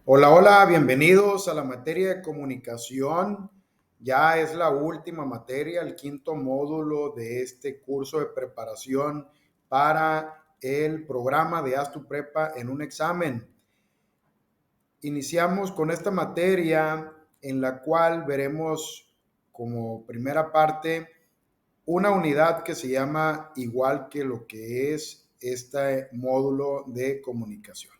Hola, hola, bienvenidos a la materia de comunicación. Ya es la última materia, el quinto módulo de este curso de preparación para el programa de Haz tu Prepa en un examen. Iniciamos con esta materia en la cual veremos como primera parte una unidad que se llama igual que lo que es este módulo de comunicación.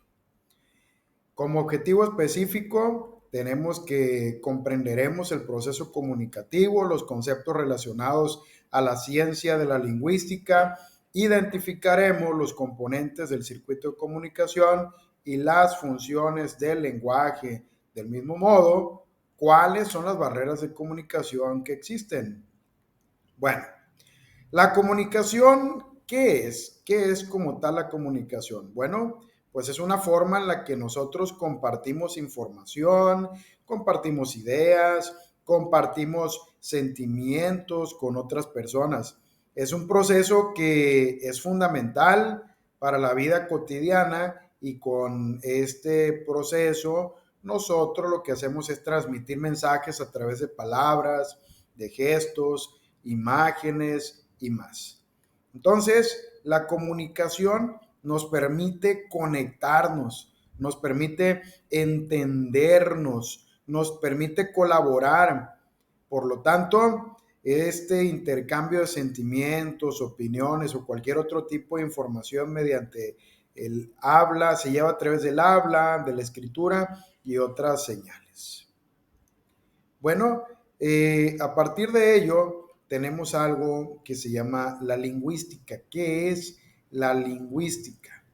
Como objetivo específico, tenemos que comprenderemos el proceso comunicativo, los conceptos relacionados a la ciencia de la lingüística, identificaremos los componentes del circuito de comunicación y las funciones del lenguaje. Del mismo modo, ¿cuáles son las barreras de comunicación que existen? Bueno, la comunicación, ¿qué es? ¿Qué es como tal la comunicación? Bueno, pues es una forma en la que nosotros compartimos información, compartimos ideas, compartimos sentimientos con otras personas. Es un proceso que es fundamental para la vida cotidiana y con este proceso nosotros lo que hacemos es transmitir mensajes a través de palabras, de gestos, imágenes y más. Entonces, la comunicación nos permite conectarnos, nos permite entendernos, nos permite colaborar. Por lo tanto, este intercambio de sentimientos, opiniones o cualquier otro tipo de información mediante el habla se lleva a través del habla, de la escritura y otras señales. Bueno, a partir de ello tenemos algo que se llama la lingüística. ¿Qué es la lingüística?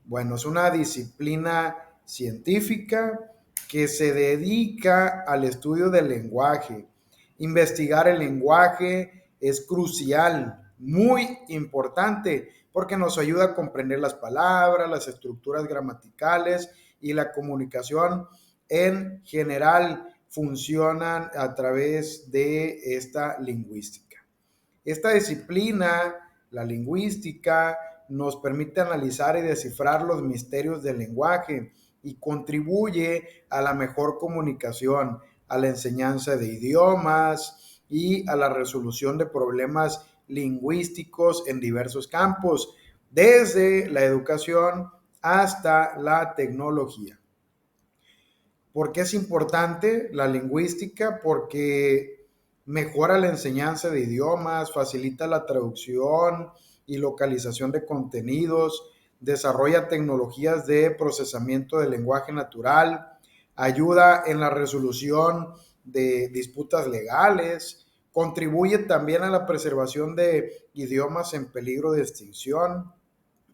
Bueno, es una disciplina científica que se dedica al estudio del lenguaje. Investigar el lenguaje es crucial, muy importante, porque nos ayuda a comprender las palabras, las estructuras gramaticales y la comunicación en general funcionan a través de esta lingüística. Esta disciplina, la lingüística, nos permite analizar y descifrar los misterios del lenguaje y contribuye a la mejor comunicación, a la enseñanza de idiomas y a la resolución de problemas lingüísticos en diversos campos, desde la educación hasta la tecnología. ¿Por qué es importante la lingüística? Porque mejora la enseñanza de idiomas, facilita la traducción y localización de contenidos, desarrolla tecnologías de procesamiento del lenguaje natural, ayuda en la resolución de disputas legales, contribuye también a la preservación de idiomas en peligro de extinción.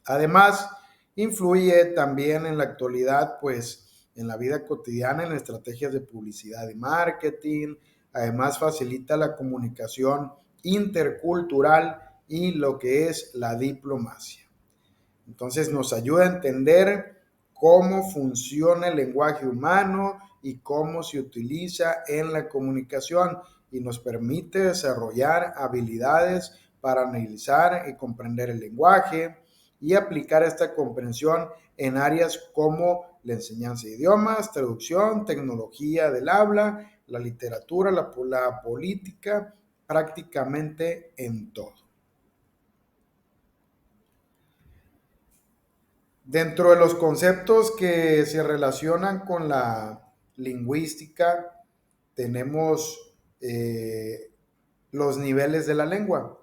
Además, influye también en la actualidad, pues, en la vida cotidiana, en estrategias de publicidad y marketing. Además, facilita la comunicación intercultural y lo que es la diplomacia. Entonces, nos ayuda a entender cómo funciona el lenguaje humano y cómo se utiliza en la comunicación y nos permite desarrollar habilidades para analizar y comprender el lenguaje y aplicar esta comprensión en áreas como la enseñanza de idiomas, traducción, tecnología del habla, la literatura, la política, prácticamente en todo. Dentro de los conceptos que se relacionan con la lingüística, tenemos los niveles de la lengua.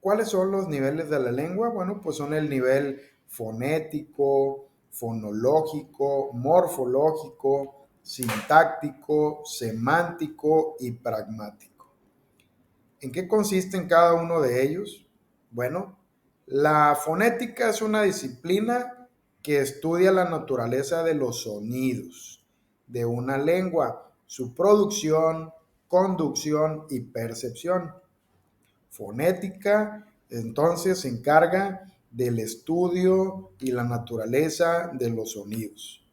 ¿Cuáles son los niveles de la lengua? Bueno, pues son el nivel fonético, fonológico, morfológico, sintáctico, semántico y pragmático. ¿En qué consisten cada uno de ellos? Bueno, la fonética es una disciplina que estudia la naturaleza de los sonidos de una lengua, su producción, conducción y percepción. Fonética, entonces, se encarga del estudio y la naturaleza de los sonidos.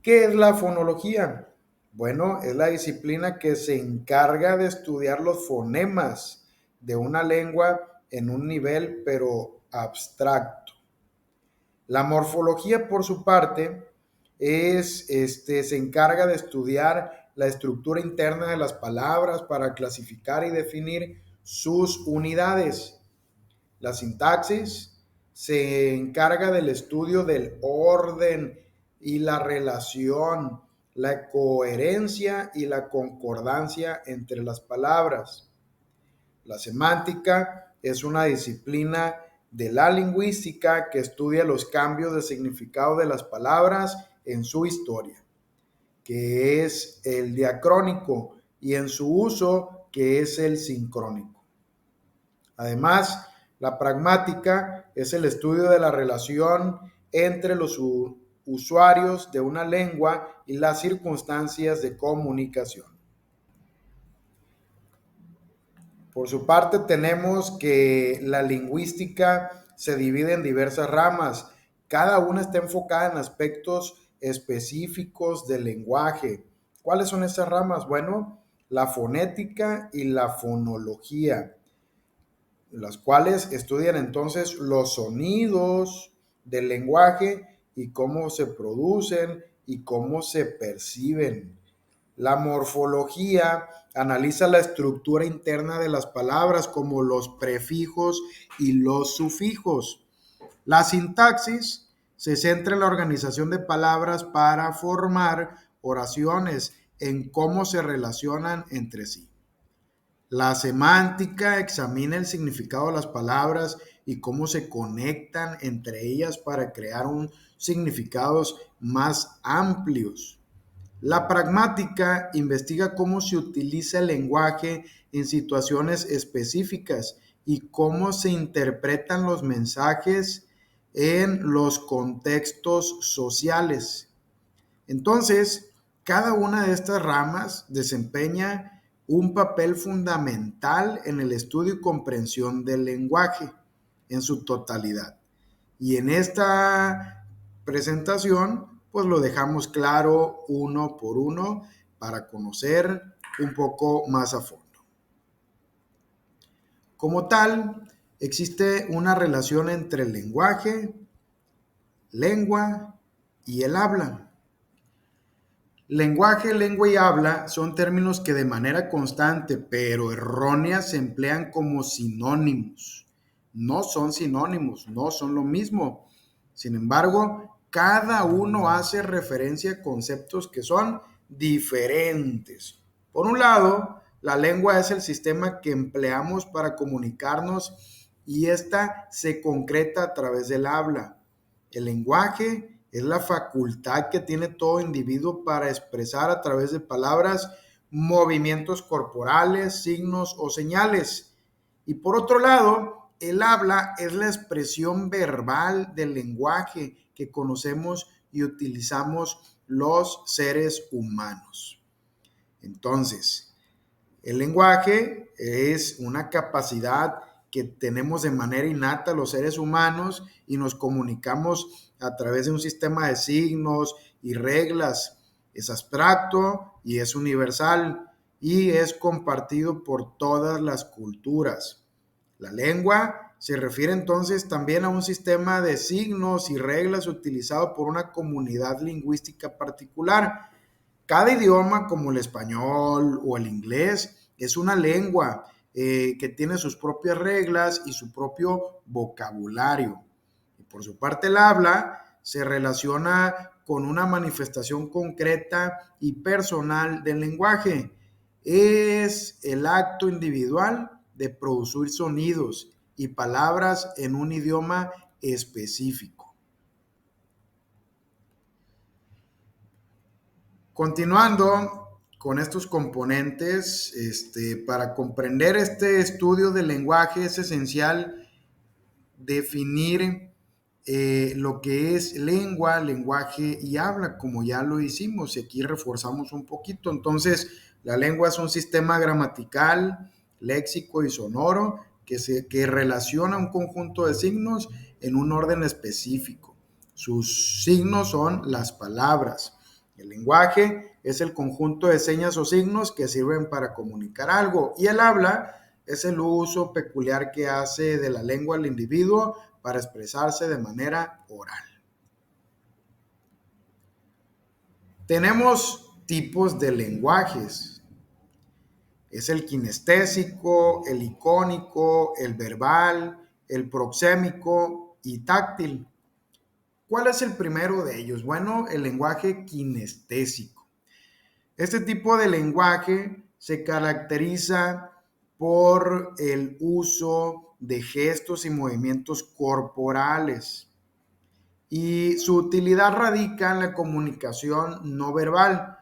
¿Qué es la fonología? Bueno, es la disciplina que se encarga de estudiar los fonemas de una lengua en un nivel pero abstracto. La morfología, por su parte, se encarga de estudiar la estructura interna de las palabras para clasificar y definir sus unidades. La sintaxis se encarga del estudio del orden y la relación, la coherencia y la concordancia entre las palabras. La semántica es una disciplina de la lingüística que estudia los cambios de significado de las palabras en su historia, que es el diacrónico, y en su uso, que es el sincrónico. Además, la pragmática es el estudio de la relación entre los usuarios de una lengua y las circunstancias de comunicación. Por su parte, tenemos que la lingüística se divide en diversas ramas. Cada una está enfocada en aspectos específicos del lenguaje. ¿Cuáles son esas ramas? Bueno, la fonética y la fonología, las cuales estudian entonces los sonidos del lenguaje y cómo se producen y cómo se perciben. La morfología analiza la estructura interna de las palabras, como los prefijos y los sufijos. La sintaxis se centra en la organización de palabras para formar oraciones, en cómo se relacionan entre sí. La semántica examina el significado de las palabras y cómo se conectan entre ellas para crear significados más amplios. La pragmática investiga cómo se utiliza el lenguaje en situaciones específicas y cómo se interpretan los mensajes en los contextos sociales. Entonces, cada una de estas ramas desempeña un papel fundamental en el estudio y comprensión del lenguaje en su totalidad. Y en esta presentación, pues lo dejamos claro uno por uno para conocer un poco más a fondo. Como tal, existe una relación entre el lenguaje, lengua y el habla. Lenguaje, lengua y habla son términos que de manera constante pero errónea se emplean como sinónimos. No son sinónimos, no son lo mismo. Sin embargo, cada uno hace referencia a conceptos que son diferentes. Por un lado, la lengua es el sistema que empleamos para comunicarnos y esta se concreta a través del habla. El lenguaje es la facultad que tiene todo individuo para expresar a través de palabras, movimientos corporales, signos o señales. Y por otro lado, el habla es la expresión verbal del lenguaje que conocemos y utilizamos los seres humanos. Entonces, el lenguaje es una capacidad que tenemos de manera innata los seres humanos y nos comunicamos a través de un sistema de signos y reglas. Es abstracto y es universal y es compartido por todas las culturas. La lengua se refiere entonces también a un sistema de signos y reglas utilizado por una comunidad lingüística particular. Cada idioma, como el español o el inglés, es una lengua que tiene sus propias reglas y su propio vocabulario. Y por su parte, el habla se relaciona con una manifestación concreta y personal del lenguaje. Es el acto individual de producir sonidos y palabras en un idioma específico. Continuando con estos componentes, para comprender este estudio del lenguaje es esencial definir lo que es lengua, lenguaje y habla, como ya lo hicimos, y aquí reforzamos un poquito. Entonces, la lengua es un sistema gramatical, léxico y sonoro que relaciona un conjunto de signos en un orden específico. Sus signos son las palabras. El lenguaje es el conjunto de señas o signos que sirven para comunicar algo, y el habla es el uso peculiar que hace de la lengua el individuo para expresarse de manera oral. Tenemos tipos de lenguajes. Es el kinestésico, el icónico, el verbal, el proxémico y táctil. ¿Cuál es el primero de ellos? Bueno, el lenguaje kinestésico. Este tipo de lenguaje se caracteriza por el uso de gestos y movimientos corporales y su utilidad radica en la comunicación no verbal.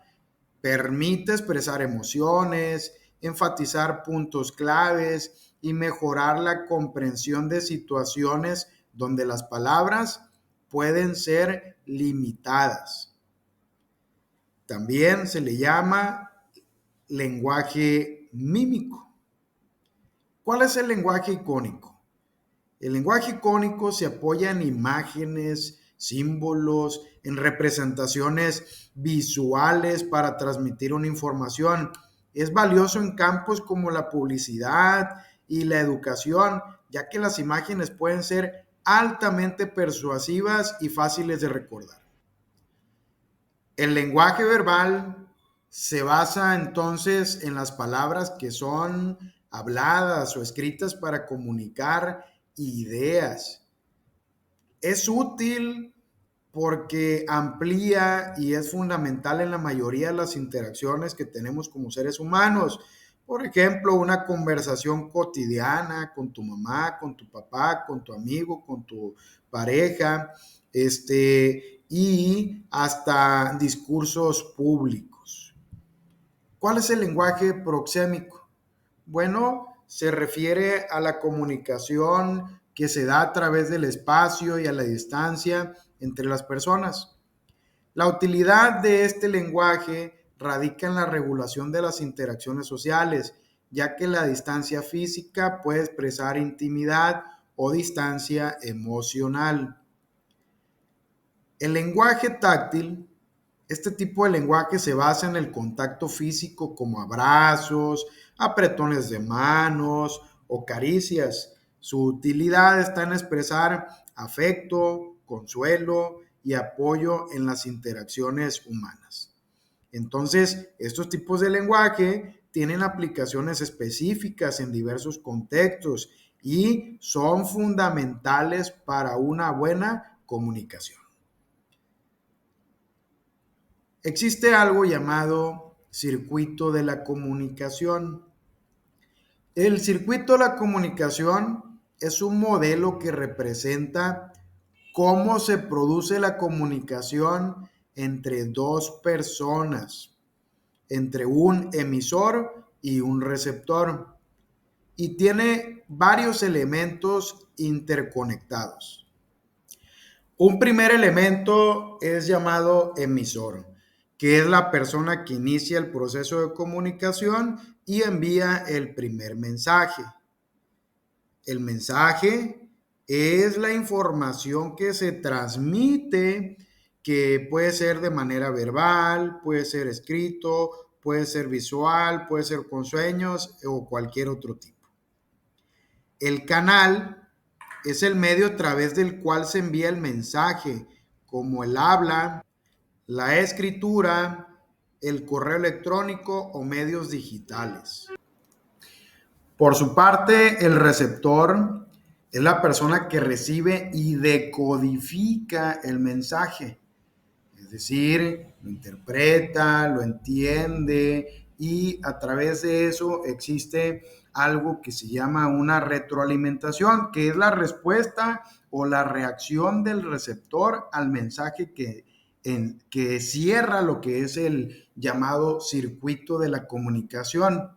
Permite expresar emociones, enfatizar puntos claves y mejorar la comprensión de situaciones donde las palabras pueden ser limitadas. También se le llama lenguaje mímico. ¿Cuál es el lenguaje icónico? El lenguaje icónico se apoya en imágenes, símbolos, en representaciones visuales para transmitir una información. Es valioso en campos como la publicidad y la educación, ya que las imágenes pueden ser altamente persuasivas y fáciles de recordar. El lenguaje verbal se basa entonces en las palabras que son habladas o escritas para comunicar ideas. Es útil porque amplía y es fundamental en la mayoría de las interacciones que tenemos como seres humanos. Por ejemplo, una conversación cotidiana con tu mamá, con tu papá, con tu amigo, con tu pareja, y hasta discursos públicos. ¿Cuál es el lenguaje proxémico? Bueno, se refiere a la comunicación que se da a través del espacio y a la distancia entre las personas. La utilidad de este lenguaje radica en la regulación de las interacciones sociales, ya que la distancia física puede expresar intimidad o distancia emocional. El lenguaje táctil, este tipo de lenguaje se basa en el contacto físico como abrazos, apretones de manos o caricias. Su utilidad está en expresar afecto, consuelo y apoyo en las interacciones humanas. Entonces, estos tipos de lenguaje tienen aplicaciones específicas en diversos contextos y son fundamentales para una buena comunicación. Existe algo llamado circuito de la comunicación. El circuito de la comunicación es un modelo que representa cómo se produce la comunicación entre dos personas, entre un emisor y un receptor, y tiene varios elementos interconectados. Un primer elemento es llamado emisor, que es la persona que inicia el proceso de comunicación y envía el primer mensaje. El mensaje es la información que se transmite, que puede ser de manera verbal, puede ser escrito, puede ser visual, puede ser con sueños o cualquier otro tipo. El canal es el medio a través del cual se envía el mensaje, como el habla, la escritura, el correo electrónico o medios digitales. Por su parte, el receptor es la persona que recibe y decodifica el mensaje. Es decir, lo interpreta, lo entiende y a través de eso existe algo que se llama una retroalimentación, que es la respuesta o la reacción del receptor al mensaje que cierra lo que es el llamado circuito de la comunicación.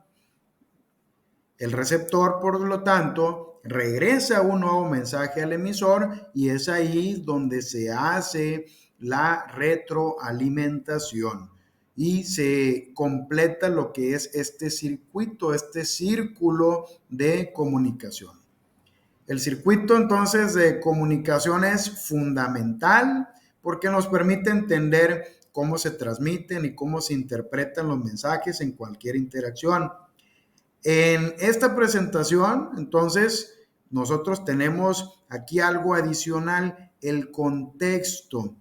El receptor, por lo tanto, regresa un nuevo mensaje al emisor y es ahí donde se hace la retroalimentación y se completa lo que es este circuito, este círculo de comunicación. El circuito entonces de comunicación es fundamental porque nos permite entender cómo se transmiten y cómo se interpretan los mensajes en cualquier interacción. En esta presentación, entonces, nosotros tenemos aquí algo adicional, el contexto,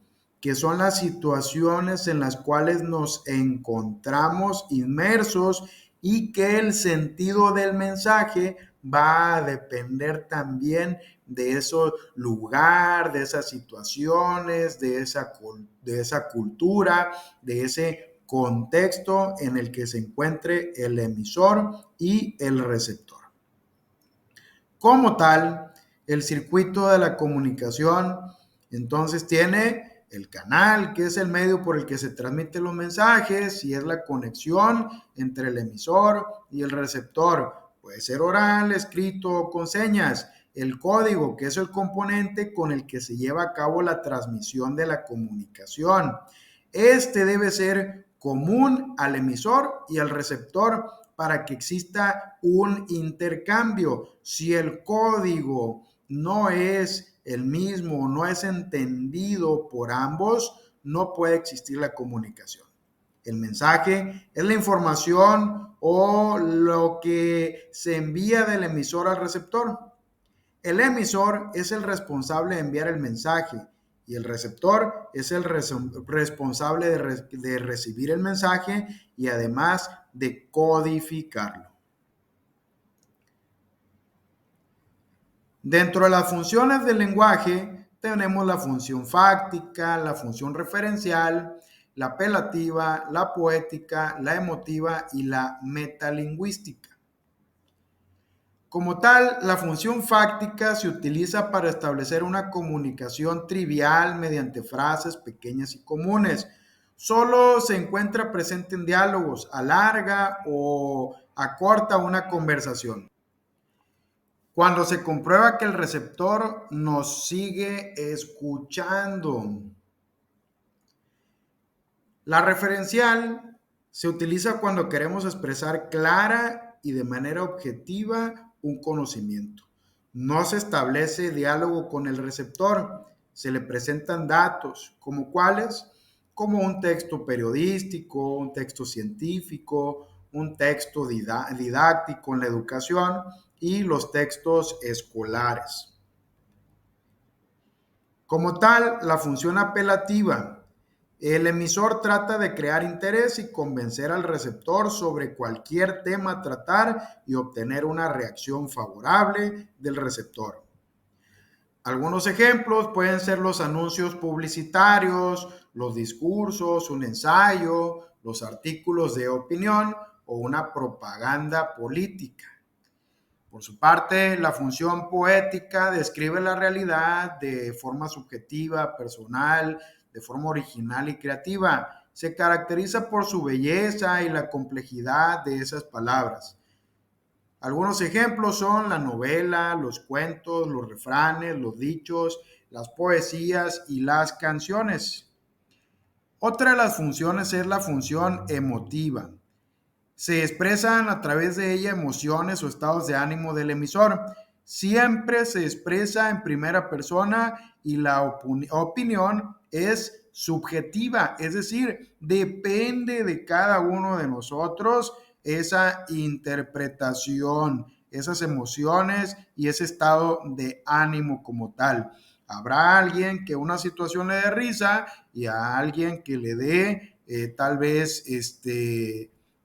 que son las situaciones en las cuales nos encontramos inmersos y que el sentido del mensaje va a depender también de ese lugar, de esas situaciones, de esa cultura, de ese contexto en el que se encuentre el emisor y el receptor. Como tal, el circuito de la comunicación entonces tiene el canal, que es el medio por el que se transmiten los mensajes, y es la conexión entre el emisor y el receptor. Puede ser oral, escrito o con señas. El código, que es el componente con el que se lleva a cabo la transmisión de la comunicación. Este debe ser común al emisor y al receptor para que exista un intercambio. Si el código no es el mismo, no es entendido por ambos, no puede existir la comunicación. El mensaje es la información o lo que se envía del emisor al receptor. El emisor es el responsable de enviar el mensaje y el receptor es el responsable de recibir el mensaje y además de codificarlo. Dentro de las funciones del lenguaje tenemos la función fáctica, la función referencial, la apelativa, la poética, la emotiva y la metalingüística. Como tal, la función fáctica se utiliza para establecer una comunicación trivial mediante frases pequeñas y comunes. Solo se encuentra presente en diálogos, alarga o acorta una conversación. Cuando se comprueba que el receptor nos sigue escuchando. La referencial se utiliza cuando queremos expresar clara y de manera objetiva un conocimiento. No se establece diálogo con el receptor, se le presentan datos, como cuáles, como un texto periodístico, un texto científico, un texto didáctico en la educación y los textos escolares. Como tal, la función apelativa. El emisor trata de crear interés y convencer al receptor sobre cualquier tema a tratar y obtener una reacción favorable del receptor. Algunos ejemplos pueden ser los anuncios publicitarios, los discursos, un ensayo, los artículos de opinión o una propaganda política. Por su parte, la función poética describe la realidad de forma subjetiva, personal, de forma original y creativa. Se caracteriza por su belleza y la complejidad de esas palabras. Algunos ejemplos son la novela, los cuentos, los refranes, los dichos, las poesías y las canciones. Otra de las funciones es la función emotiva. Se expresan a través de ella emociones o estados de ánimo del emisor. Siempre se expresa en primera persona y la opinión es subjetiva, es decir, depende de cada uno de nosotros esa interpretación, esas emociones y ese estado de ánimo como tal. Habrá alguien que una situación le dé risa y a alguien que le dé tal vez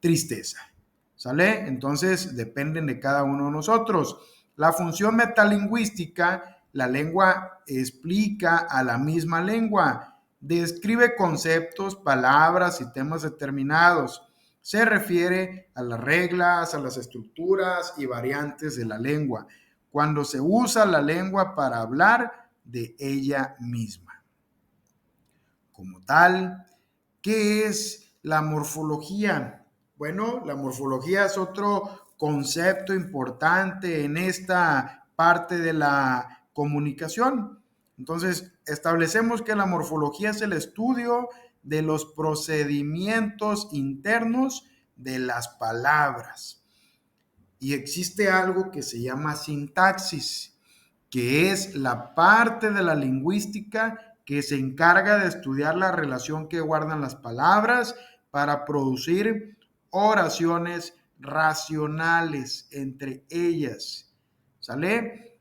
tristeza. ¿Sale? Entonces dependen de cada uno de nosotros. La función metalingüística, la lengua explica a la misma lengua, describe conceptos, palabras y temas determinados. Se refiere a las reglas, a las estructuras y variantes de la lengua, cuando se usa la lengua para hablar de ella misma. Como tal, ¿qué es la morfología? Bueno, la morfología es otro concepto importante en esta parte de la comunicación. Entonces, establecemos que la morfología es el estudio de los procedimientos internos de las palabras. Y existe algo que se llama sintaxis, que es la parte de la lingüística que se encarga de estudiar la relación que guardan las palabras para producir oraciones racionales entre ellas. ¿Sale?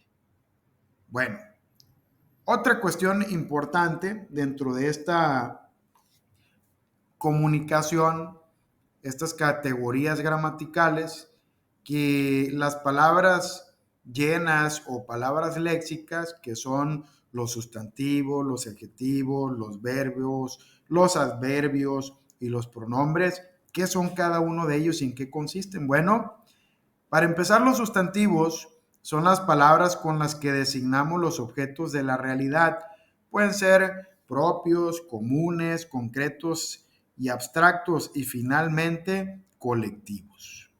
Bueno, Otra cuestión importante dentro de esta comunicación, estas categorías gramaticales, que las palabras llenas o palabras léxicas, que son los sustantivos, los adjetivos, los verbos, los adverbios y los pronombres, ¿qué son cada uno de ellos y en qué consisten? Bueno, para empezar, los sustantivos son las palabras con las que designamos los objetos de la realidad. Pueden ser propios, comunes, concretos y abstractos, y finalmente colectivos.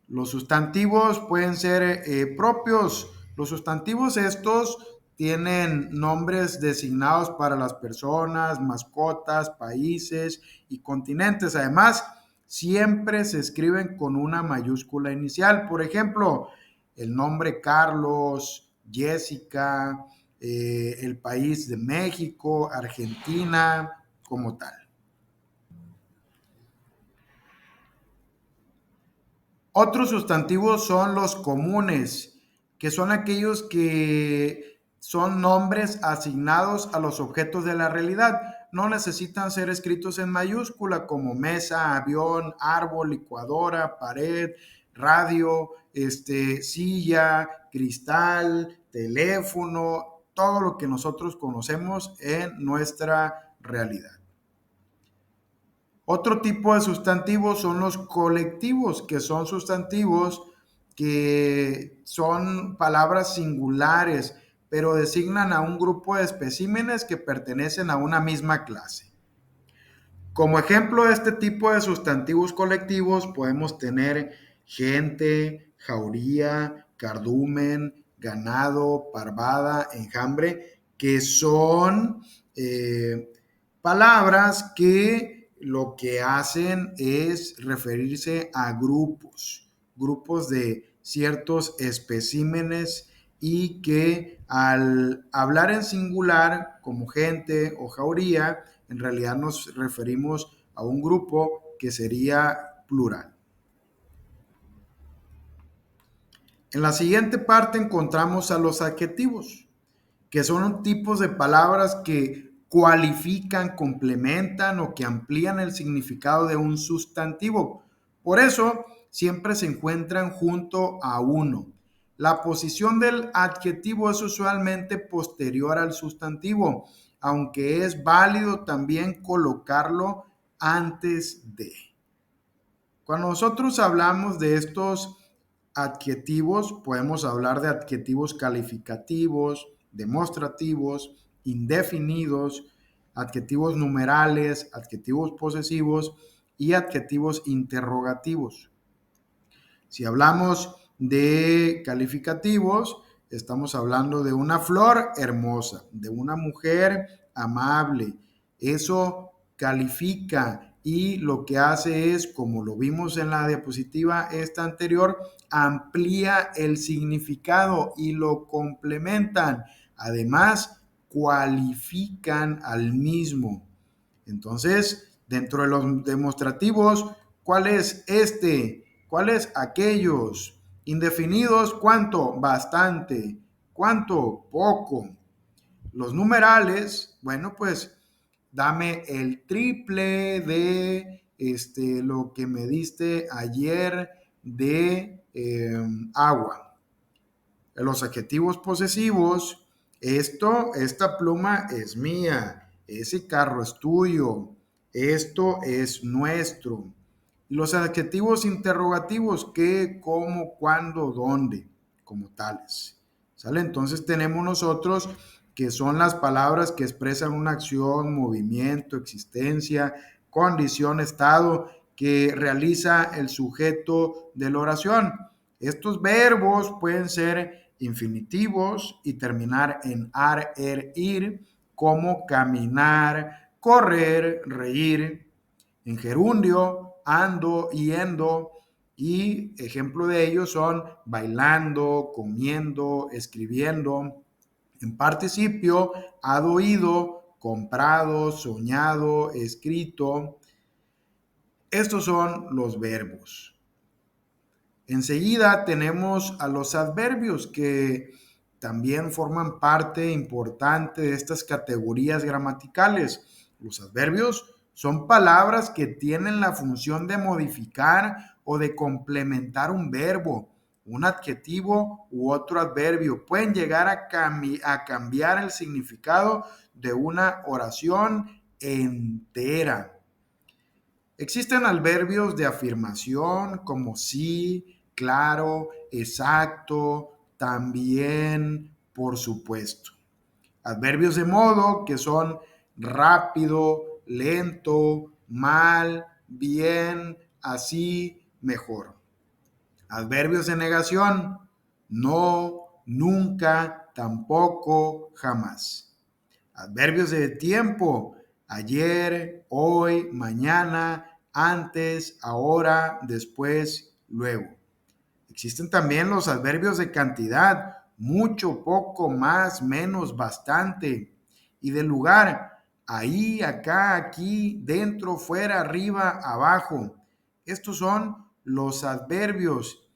Los sustantivos pueden ser propios. Los sustantivos estos tienen nombres designados para las personas, mascotas, países y continentes. Además, siempre se escriben con una mayúscula inicial. Por ejemplo, el nombre Carlos, Jessica, el país de México, Argentina, como tal. Otros sustantivos son los comunes, que son aquellos que son nombres asignados a los objetos de la realidad. No necesitan ser escritos en mayúscula, como mesa, avión, árbol, licuadora, pared, radio, silla, cristal, teléfono, todo lo que nosotros conocemos en nuestra realidad. Otro tipo de sustantivos son los colectivos, que son sustantivos que son palabras singulares, pero designan a un grupo de especímenes que pertenecen a una misma clase. Como ejemplo de este tipo de sustantivos colectivos podemos tener gente, jauría, cardumen, ganado, parvada, enjambre, que son palabras que lo que hacen es referirse a grupos de ciertos especímenes, y que al hablar en singular como gente o jauría, en realidad nos referimos a un grupo que sería plural. En la siguiente parte encontramos a los adjetivos, que son tipos de palabras que cualifican, complementan o que amplían el significado de un sustantivo. Por eso, siempre se encuentran junto a uno. La posición del adjetivo es usualmente posterior al sustantivo, aunque es válido también colocarlo antes de. Cuando nosotros hablamos de estos adjetivos, podemos hablar de adjetivos calificativos, demostrativos, indefinidos, adjetivos numerales, adjetivos posesivos y adjetivos interrogativos. Si hablamos de calificativos, estamos hablando de una flor hermosa, de una mujer amable. Eso califica, y lo que hace es, como lo vimos en la diapositiva esta anterior, amplía el significado y lo complementan. Además, cualifican al mismo. Entonces, dentro de los demostrativos, ¿cuál es este? ¿Cuáles aquellos? Indefinidos, ¿cuánto? Bastante. ¿Cuánto? Poco. Los numerales, bueno, pues dame el triple de lo que me diste ayer de agua. Los adjetivos posesivos, esta pluma es mía, ese carro es tuyo, esto es nuestro. Y los adjetivos interrogativos, qué, cómo, cuándo, dónde, como tales. ¿Sale? Entonces tenemos nosotros que son las palabras que expresan una acción, movimiento, existencia, condición, estado que realiza el sujeto de la oración. Estos verbos pueden ser infinitivos y terminar en ar, er, ir, como caminar, correr, reír. En gerundio, ando, yendo, y ejemplo de ellos son bailando, comiendo, escribiendo. En participio, hado, ido, comprado, soñado, escrito. Estos son los verbos. Enseguida tenemos a los adverbios, que también forman parte importante de estas categorías gramaticales. Los adverbios son palabras que tienen la función de modificar o de complementar un verbo, un adjetivo u otro adverbio. Pueden llegar a cambiar el significado de una oración entera. Existen adverbios de afirmación como sí, claro, exacto, también, por supuesto. Adverbios de modo que son rápido, lento, mal, bien, así, mejor. Adverbios de negación: no, nunca, tampoco, jamás. Adverbios de tiempo: ayer, hoy, mañana, antes, ahora, después, luego. Existen también los adverbios de cantidad: mucho, poco, más, menos, bastante. Y de lugar: ahí, acá, aquí, dentro, fuera, arriba, abajo. Estos son los adverbios.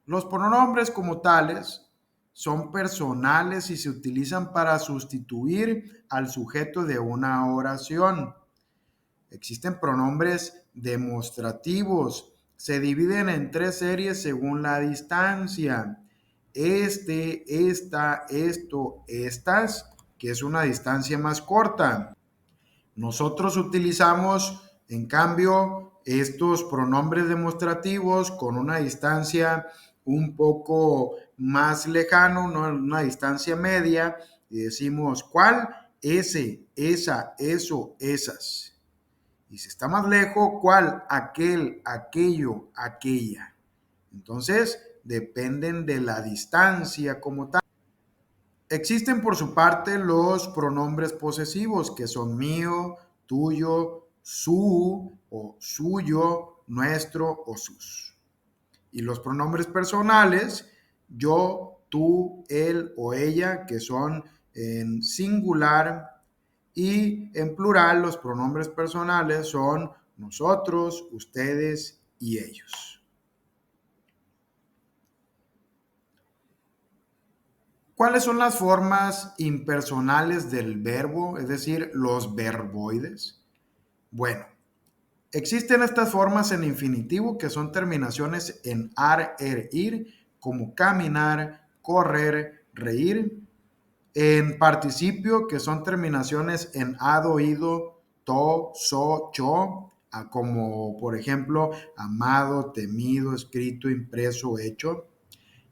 Los pronombres como tales son personales y se utilizan para sustituir al sujeto de una oración. Existen pronombres demostrativos. Se dividen en 3 series según la distancia: este, esta, esto, estas, que es una distancia más corta. Nosotros utilizamos, en cambio, estos pronombres demostrativos con una distancia un poco más lejano, una distancia media, y decimos ¿cuál? Ese, esa, eso, esas. Y si está más lejos, ¿cuál? Aquel, aquello, aquella. Entonces, dependen de la distancia como tal. Existen por su parte los pronombres posesivos, que son mío, tuyo, su o suyo, nuestro o sus. Y los pronombres personales: yo, tú, él o ella, que son en singular. Y en plural, los pronombres personales son nosotros, ustedes y ellos. ¿Cuáles son las formas impersonales del verbo, es decir, los verboides? Bueno, existen estas formas en infinitivo que son terminaciones en ar, er, ir, como caminar, correr, reír. En participio, que son terminaciones en ado, ido, to, so, cho, como por ejemplo amado, temido, escrito, impreso, hecho.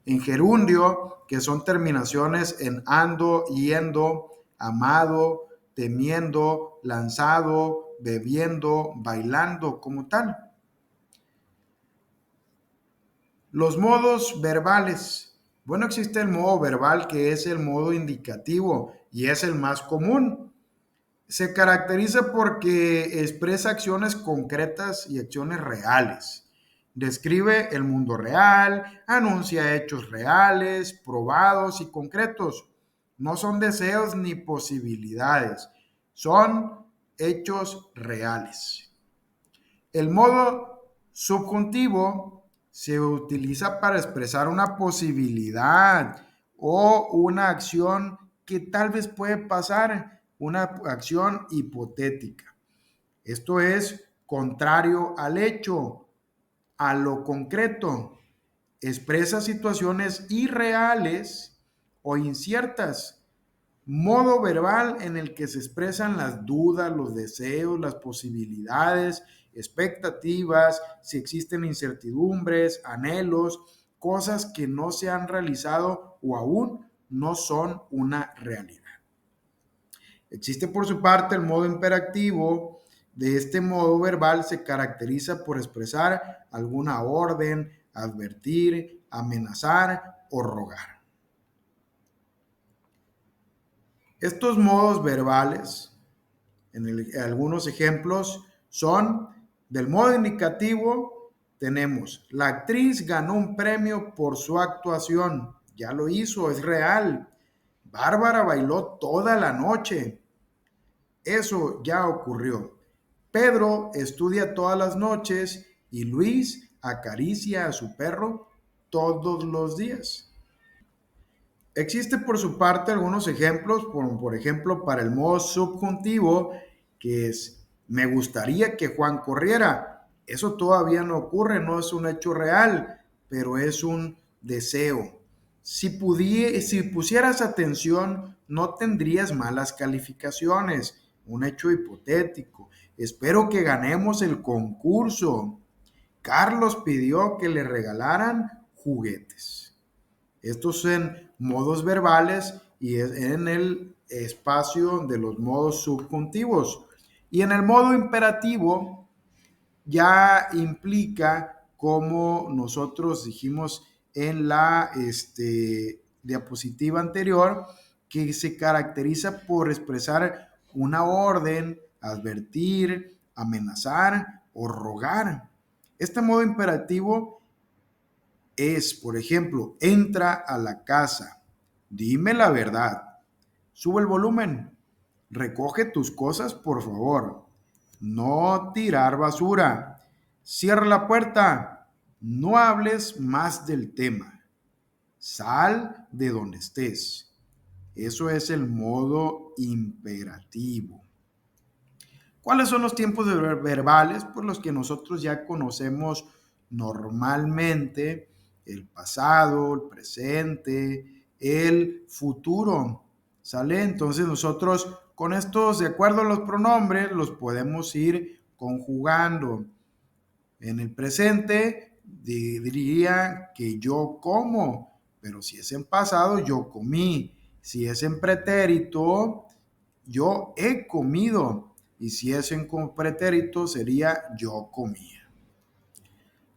En gerundio, que son terminaciones en ando, yendo, amado, temiendo, lanzado, bebiendo, bailando, como tal. Los modos verbales. Bueno, existe el modo verbal, que es el modo indicativo y es el más común. Se caracteriza porque expresa acciones concretas y acciones reales. Describe el mundo real, anuncia hechos reales, probados y concretos. No son deseos ni posibilidades, son hechos reales. El modo subjuntivo se utiliza para expresar una posibilidad o una acción que tal vez puede pasar, una acción hipotética. Esto es contrario al hecho, a lo concreto. Expresa situaciones irreales o inciertas. Modo verbal en el que se expresan las dudas, los deseos, las posibilidades, expectativas, si existen incertidumbres, anhelos, cosas que no se han realizado o aún no son una realidad. Existe por su parte el modo imperativo. De este modo verbal se caracteriza por expresar alguna orden, advertir, amenazar o rogar. Estos modos verbales, algunos ejemplos son: del modo indicativo, tenemos: la actriz ganó un premio por su actuación. Ya lo hizo, es real. Bárbara bailó toda la noche. Eso ya ocurrió. Pedro estudia todas las noches y Luis acaricia a su perro todos los días. Existe por su parte algunos ejemplos, como por ejemplo para el modo subjuntivo, que es me gustaría que Juan corriera. Eso todavía no ocurre, no es un hecho real, pero es un deseo. Si pusieras atención, no tendrías malas calificaciones. Un hecho hipotético. Espero que ganemos el concurso. Carlos pidió que le regalaran juguetes. Estos son modos verbales y es en el espacio de los modos subjuntivos. Y en el modo imperativo ya implica, como nosotros dijimos en la diapositiva anterior, que se caracteriza por expresar una orden, advertir, amenazar o rogar. Este modo imperativo es, por ejemplo, entra a la casa, dime la verdad, sube el volumen, recoge tus cosas, por favor, no tirar basura, cierra la puerta, no hables más del tema, sal de donde estés. Eso es el modo imperativo. ¿Cuáles son los tiempos verbales? Pues los que nosotros ya conocemos normalmente: el pasado, el presente, el futuro. ¿Sale? Entonces nosotros con estos, de acuerdo a los pronombres, los podemos ir conjugando. En el presente diría que yo como, pero si es en pasado, yo comí. Si es en pretérito, yo he comido. Y si es en pretérito, sería yo comía.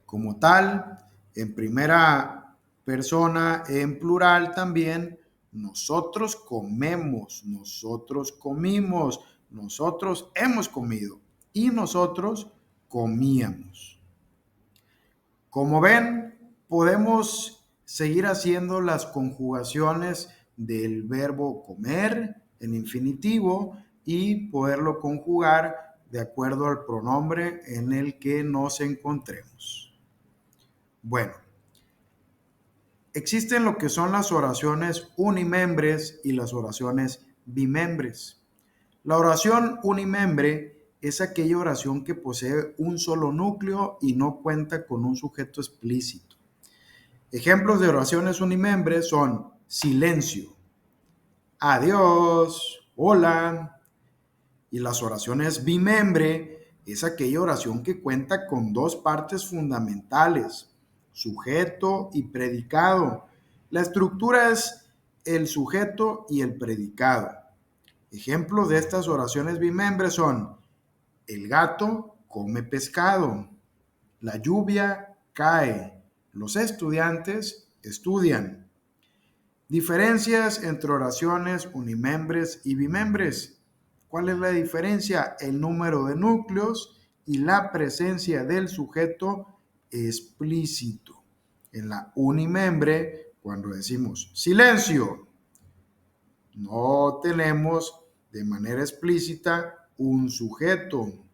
Como tal, en primera persona, en plural también, nosotros comemos, nosotros comimos, nosotros hemos comido y nosotros comíamos. Como ven, podemos seguir haciendo las conjugaciones del verbo comer en infinitivo y poderlo conjugar de acuerdo al pronombre en el que nos encontremos. Bueno, existen lo que son las oraciones unimembres y las oraciones bimembres. La oración unimembre es aquella oración que posee un solo núcleo y no cuenta con un sujeto explícito. Ejemplos de oraciones unimembres son silencio, adiós, hola. Y las oraciones bimembre es aquella oración que cuenta con dos partes fundamentales, sujeto y predicado. La estructura es el sujeto y el predicado. Ejemplos de estas oraciones bimembres son: el gato come pescado, la lluvia cae, los estudiantes estudian. Diferencias entre oraciones unimembres y bimembres. ¿Cuál es la diferencia? El número de núcleos y la presencia del sujeto explícito. En la unimembre, cuando decimos silencio, no tenemos de manera explícita un sujeto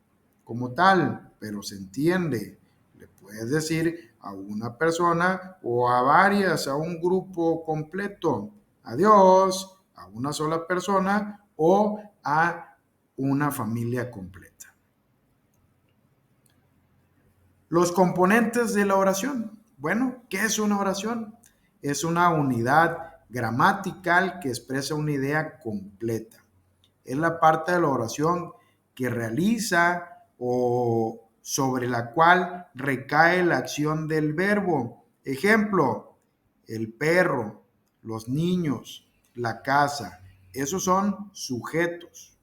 como tal, pero se entiende. Le puedes decir a una persona o a varias, a un grupo completo, adiós, a una sola persona o a una familia completa. Los componentes de la oración. Bueno, ¿qué es una oración? Es una unidad gramatical que expresa una idea completa. Es la parte de la oración que realiza o sobre la cual recae la acción del verbo. Ejemplo: el perro, los niños, la casa. Esos son sujetos.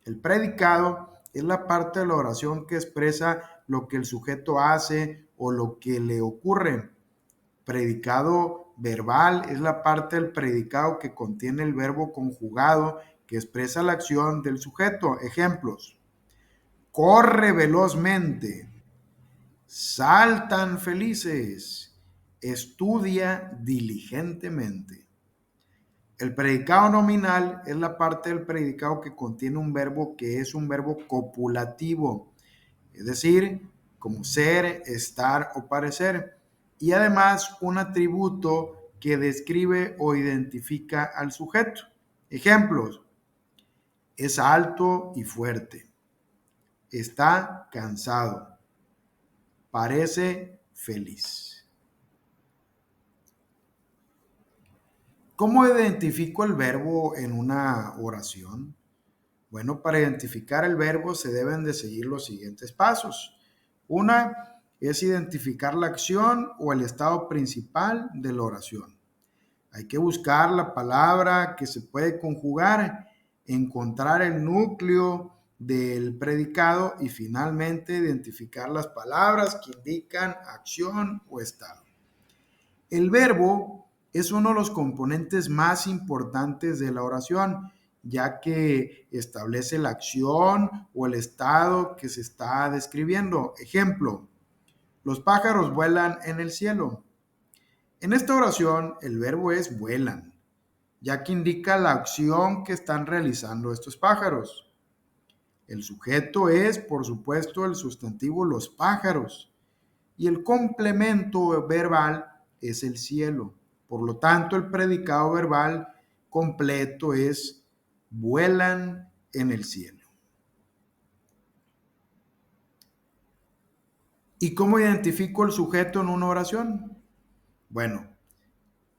El predicado es la parte de la oración que expresa lo que el sujeto hace o lo que le ocurre. Predicado verbal es la parte del predicado que contiene el verbo conjugado que expresa la acción del sujeto. Ejemplos: corre velozmente, saltan felices, estudia diligentemente. El predicado nominal es la parte del predicado que contiene un verbo que es un verbo copulativo, es decir, como ser, estar o parecer, y además un atributo que describe o identifica al sujeto. Ejemplos: es alto y fuerte, está cansado, parece feliz. ¿Cómo identifico el verbo en una oración? Bueno, para identificar el verbo se deben de seguir los siguientes pasos. Una es identificar la acción o el estado principal de la oración. Hay que buscar la palabra que se puede conjugar, encontrar el núcleo del predicado y finalmente identificar las palabras que indican acción o estado. El verbo es uno de los componentes más importantes de la oración, ya que establece la acción o el estado que se está describiendo. Ejemplo: los pájaros vuelan en el cielo. En esta oración, el verbo es vuelan, ya que indica la acción que están realizando estos pájaros. El sujeto es, por supuesto, el sustantivo los pájaros y el complemento verbal es el cielo. Por lo tanto, el predicado verbal completo es vuelan en el cielo. ¿Y cómo identifico el sujeto en una oración? Bueno,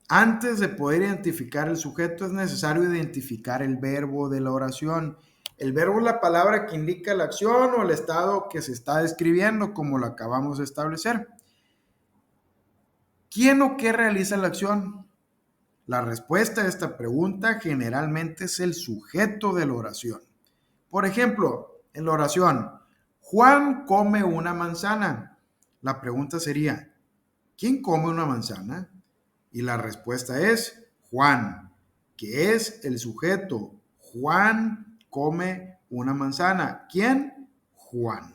antes de poder identificar el sujeto es necesario identificar el verbo de la oración. El verbo es la palabra que indica la acción o el estado que se está describiendo, como lo acabamos de establecer. ¿Quién o qué realiza la acción? La respuesta a esta pregunta generalmente es el sujeto de la oración. Por ejemplo, en la oración, Juan come una manzana. La pregunta sería, ¿quién come una manzana? Y la respuesta es Juan, que es el sujeto. Juan come una manzana. ¿Quién? Juan.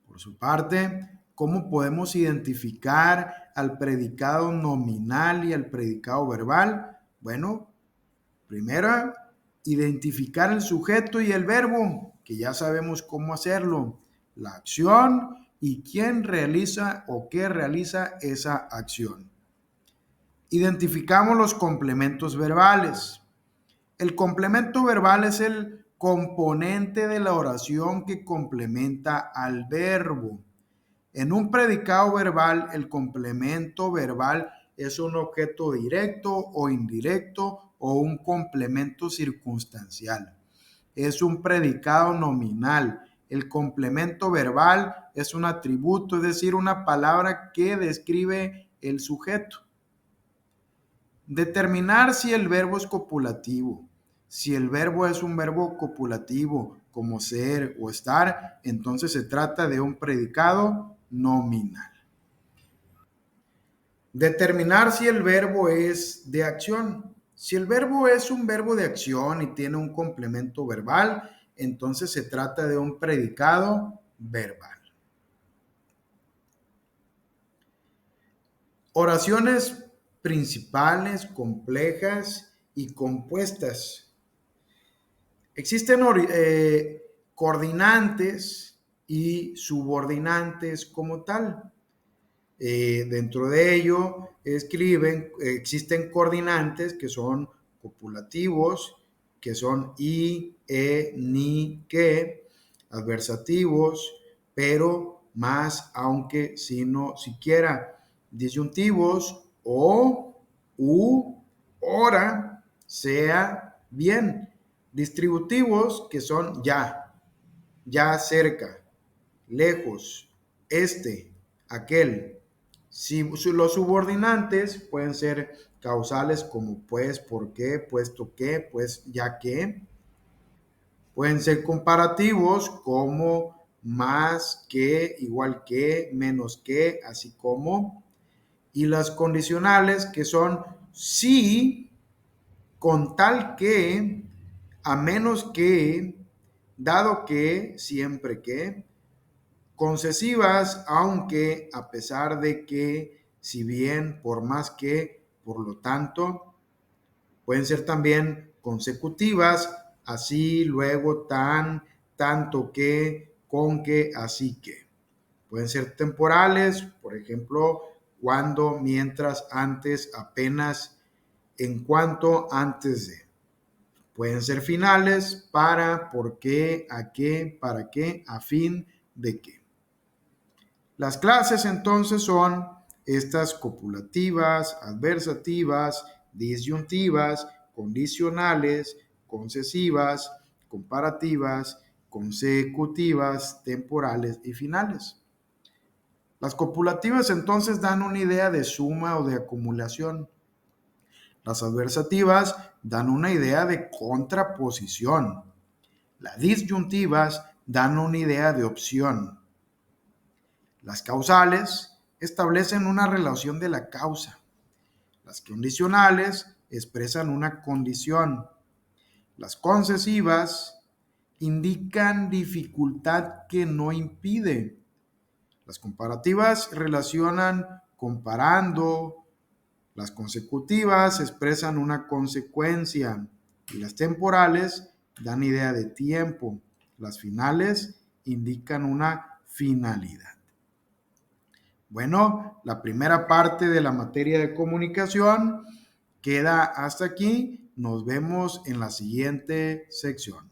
Por su parte, ¿cómo podemos identificar al predicado nominal y al predicado verbal? Bueno, primero, identificar el sujeto y el verbo, que ya sabemos cómo hacerlo, la acción y quién realiza o qué realiza esa acción. Identificamos los complementos verbales. El complemento verbal es el componente de la oración que complementa al verbo. En un predicado verbal, el complemento verbal es un objeto directo o indirecto o un complemento circunstancial. Es un predicado nominal. El complemento verbal es un atributo, es decir, una palabra que describe el sujeto. Determinar si el verbo es copulativo. Si el verbo es un verbo copulativo, como ser o estar, entonces se trata de un predicado nominal. Determinar si el verbo es de acción. Si el verbo es un verbo de acción y tiene un complemento verbal, entonces se trata de un predicado verbal. Oraciones principales, complejas y compuestas. Existen coordinantes y subordinantes como tal. Dentro de ello existen coordinantes que son copulativos, que son y, ni, que, adversativos, pero, más, aunque, sino, siquiera, disyuntivos, o, u, ora, sea, bien, distributivos que son ya cerca, lejos, aquel. Si los subordinantes pueden ser causales como pues, por qué, puesto que, pues, ya que. Pueden ser comparativos como más que, igual que, menos que, así como. Y las condicionales que son sí, con tal que, a menos que, dado que, siempre que. Concesivas, aunque, a pesar de que, si bien, por más que, por lo tanto. Pueden ser también consecutivas, así, luego, tan, tanto que, con que, así que. Pueden ser temporales, por ejemplo, cuándo, mientras, antes, apenas, en cuanto, antes de. Pueden ser finales, para, por qué, a qué, para qué, a fin de qué. Las clases entonces son estas copulativas, adversativas, disyuntivas, condicionales, concesivas, comparativas, consecutivas, temporales y finales. Las copulativas entonces dan una idea de suma o de acumulación. Las adversativas dan una idea de contraposición. Las disyuntivas dan una idea de opción. Las causales establecen una relación de la causa. Las condicionales expresan una condición. Las concesivas indican dificultad que no impide. Las comparativas relacionan comparando. Las consecutivas expresan una consecuencia. Y las temporales dan idea de tiempo. Las finales indican una finalidad. Bueno, la primera parte de la materia de comunicación queda hasta aquí. Nos vemos en la siguiente sección.